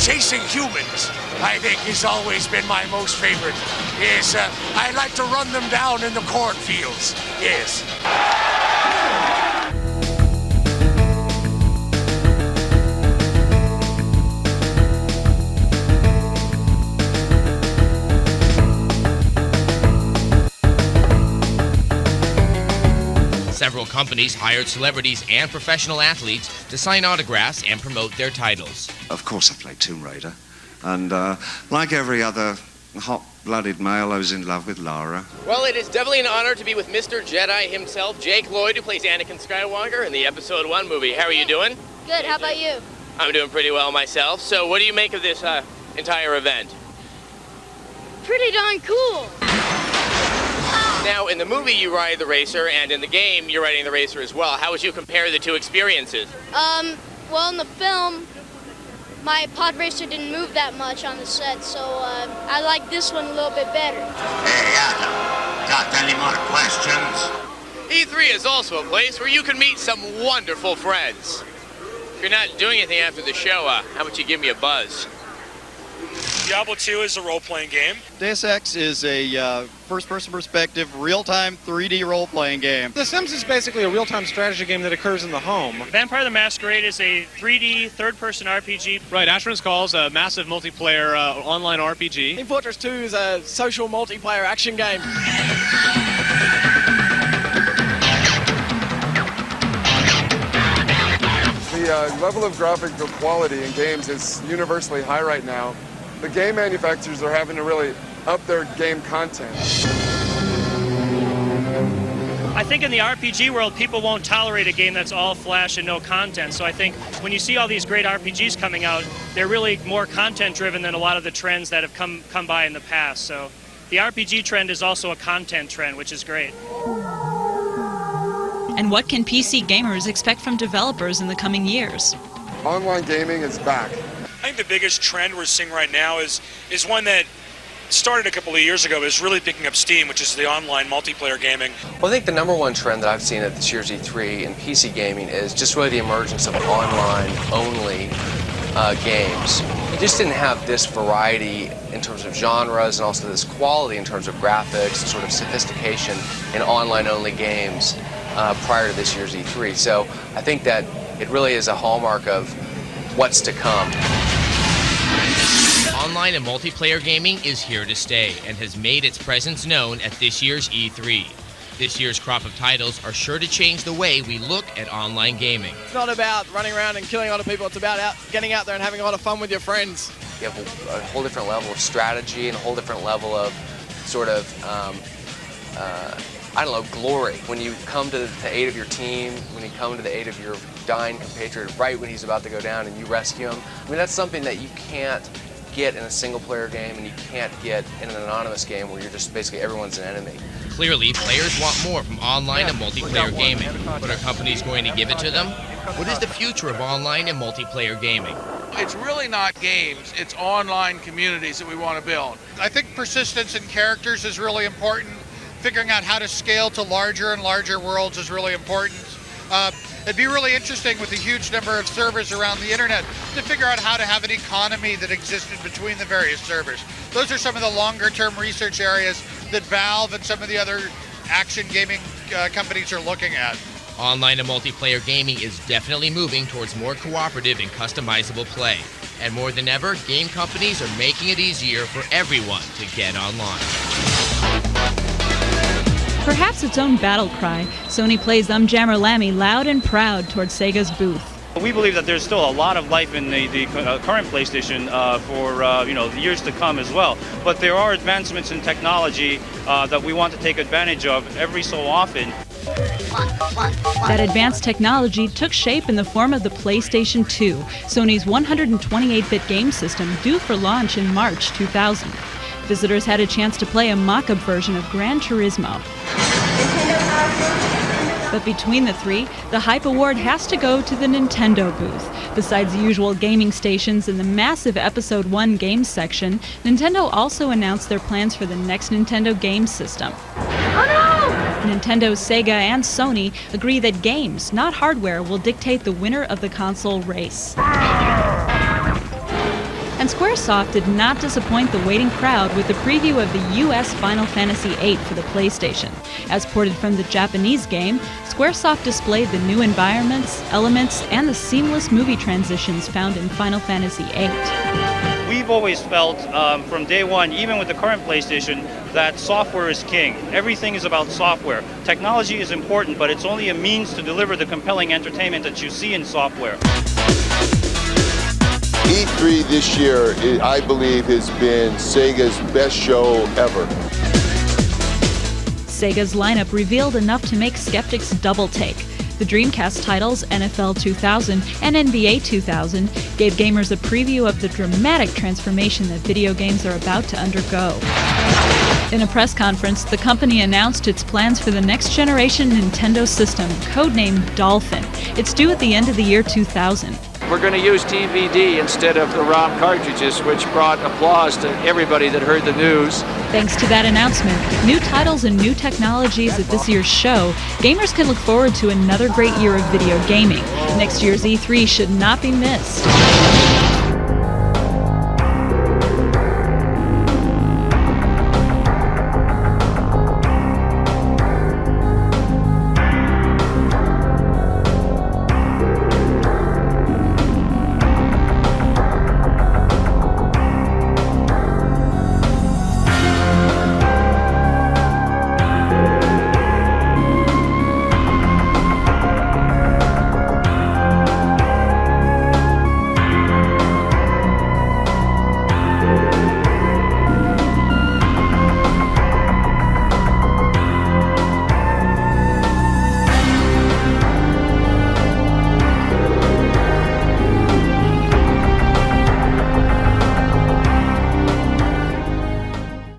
chasing humans, I think, has always been my most favorite. Yes, I like to run them down in the cornfields. Yes. Several companies hired celebrities and professional athletes to sign autographs and promote their titles. Of course I played Tomb Raider, and like every other hot-blooded male, I was in love with Lara. Well, it is definitely an honor to be with Mr. Jedi himself, Jake Lloyd, who plays Anakin Skywalker in the Episode 1 movie. How are you doing? Good, how about you? I'm doing pretty well myself. So what do you make of this entire event? Pretty darn cool. Now, in the movie, you ride the racer, and in the game, you're riding the racer as well. How would you compare the two experiences? Well, in the film, my pod racer didn't move that much on the set, so I like this one a little bit better. Hey, Adam, got any more questions? E3 is also a place where you can meet some wonderful friends. If you're not doing anything after the show, how about you give me a buzz? Diablo 2 is a role-playing game. Deus Ex is a first-person perspective, real-time 3D role-playing game. The Sims is basically a real-time strategy game that occurs in the home. Vampire the Masquerade is a 3D third-person RPG. Right, Ashman's Call is a massive multiplayer online RPG. Team Fortress 2 is a social multiplayer action game. The level of graphical quality in games is universally high right now. The game manufacturers are having to really up their game content. I think in the RPG world, people won't tolerate a game that's all flash and no content. So I think when you see all these great RPGs coming out, they're really more content-driven than a lot of the trends that have come by in the past. So the RPG trend is also a content trend, which is great. And what can PC gamers expect from developers in the coming years? Online gaming is back. I think the biggest trend we're seeing right now is one that started a couple of years ago, but is really picking up steam, which is the online multiplayer gaming. Well, I think the number one trend that I've seen at this year's E3 in PC gaming is just really the emergence of online-only games. You just didn't have this variety in terms of genres and also this quality in terms of graphics and sort of sophistication in online-only games prior to this year's E3. So I think that it really is a hallmark of what's to come. Online and multiplayer gaming is here to stay and has made its presence known at this year's E3. This year's crop of titles are sure to change the way we look at online gaming. It's not about running around and killing other people, it's about getting out there and having a lot of fun with your friends. You have a whole different level of strategy and a whole different level of sort of, I don't know, glory. When you come to the aid of your team, when you come to the aid of your dying compatriot right when he's about to go down and you rescue him. I mean, that's something that you can't get in a single-player game and you can't get in an anonymous game where you're just basically everyone's an enemy. Clearly, players want more from online and multiplayer gaming. But are companies going to give it to them? What is the future of online and multiplayer gaming? It's really not games, it's online communities that we want to build. I think persistence in characters is really important. Figuring out how to scale to larger and larger worlds is really important. It'd be really interesting with the huge number of servers around the internet to figure out how to have an economy that existed between the various servers. Those are some of the longer term research areas that Valve and some of the other action gaming companies are looking at. Online and multiplayer gaming is definitely moving towards more cooperative and customizable play. And more than ever, game companies are making it easier for everyone to get online. Perhaps its own battle cry, Sony plays Jammer Lammy loud and proud towards Sega's booth. We believe that there's still a lot of life in the current PlayStation for the years to come as well. But there are advancements in technology that we want to take advantage of every so often. That advanced technology took shape in the form of the PlayStation 2, Sony's 128-bit game system due for launch in March 2000. Visitors had a chance to play a mock-up version of Gran Turismo. But between the three, the hype award has to go to the Nintendo booth. Besides the usual gaming stations and the massive Episode 1 games section, Nintendo also announced their plans for the next Nintendo game system. Oh no! Nintendo, Sega, and Sony agree that games, not hardware, will dictate the winner of the console race. And Squaresoft did not disappoint the waiting crowd with a preview of the US Final Fantasy VIII for the PlayStation. As ported from the Japanese game, Squaresoft displayed the new environments, elements, and the seamless movie transitions found in Final Fantasy VIII. We've always felt from day one, even with the current PlayStation, that software is king. Everything is about software. Technology is important, but it's only a means to deliver the compelling entertainment that you see in software. E3 this year, I believe, has been Sega's best show ever. Sega's lineup revealed enough to make skeptics double take. The Dreamcast titles, NFL 2000 and NBA 2000, gave gamers a preview of the dramatic transformation that video games are about to undergo. In a press conference, the company announced its plans for the next generation Nintendo system, codenamed Dolphin. It's due at the end of the year 2000. We're going to use DVD instead of the ROM cartridges, which brought applause to everybody that heard the news. Thanks to that announcement, new titles and new technologies at this year's show, gamers can look forward to another great year of video gaming. Next year's E3 should not be missed.